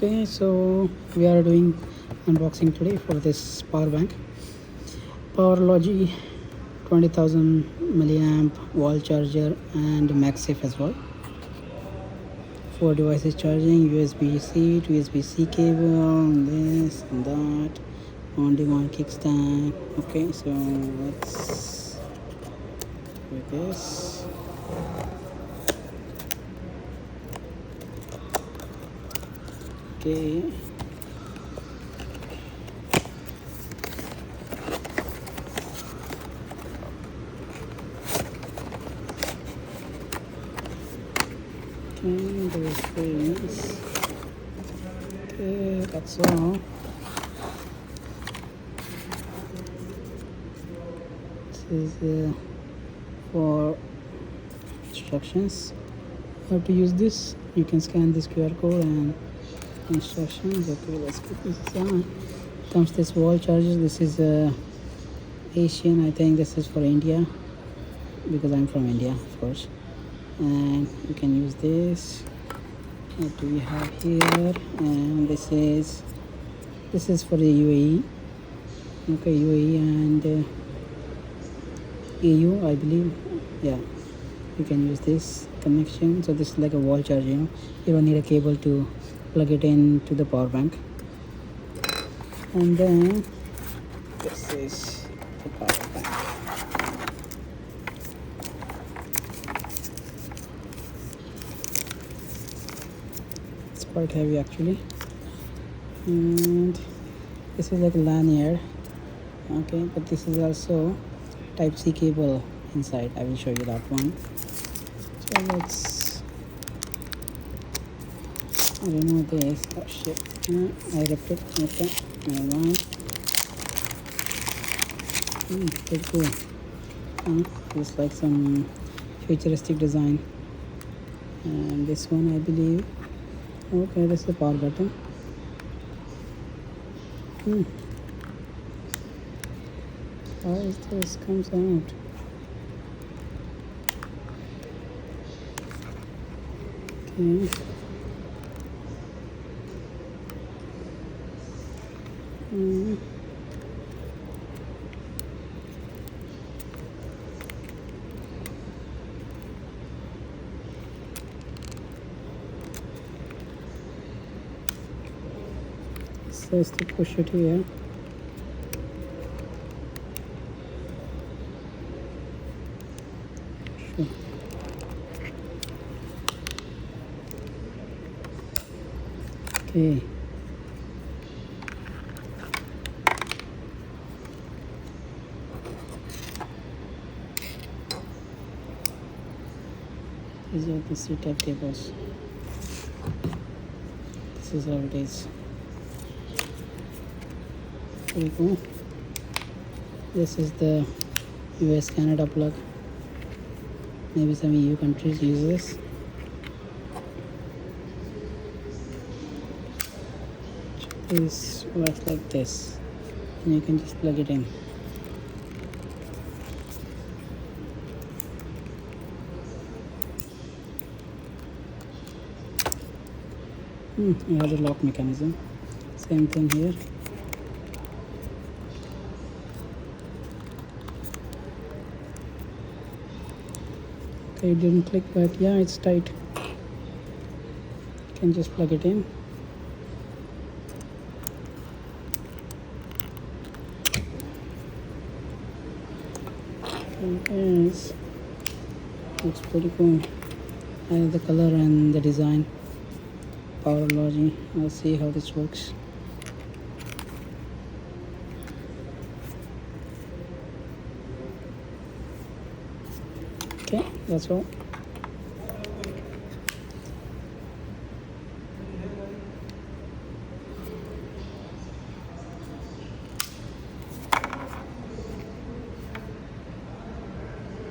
Okay, so we are doing unboxing today for this power bank. Powerology 20,000 milliamp wall charger and MagSafe as well. 4 devices charging, USB-C to USB-C cable, this and that, on-demand kickstand. Okay, so let's do this. Okay. Those things. Okay, that's all. This is for instructions. How to use this? You can scan this QR code and instructions. Okay, let's put this on. Comes this wall charger. This is Asian. I think this is for India because I'm from India, of course. And you can use this. What do we have here? And this is for the UAE. Okay, UAE and EU, I believe. Yeah, you can use this connection. So this is like a wall charger. You don't need a cable to plug it in to the power bank. And then this is the power bank. It's quite heavy actually. And this is like a lanyard. Okay, but this is also type C cable inside. I will show you that one. So let's, I don't know this. Oh shit, I ripped it. Okay, never mind. Pretty cool. It's like some futuristic design. And this one I believe, okay, this is the power button. How is this comes out? Okay. It says to push it here. Sure. Okay. These are the C-type cables. This is how it is. Pretty cool. This is the US Canada plug. Maybe some EU countries use this. This works like this, and you can just plug it in. It has a lock mechanism. Same thing here. Okay, it didn't click, but yeah, it's tight. You can just plug it in. Yes, looks pretty cool. I like the color and the design. Powerology. Let's see how this works. Okay, that's all.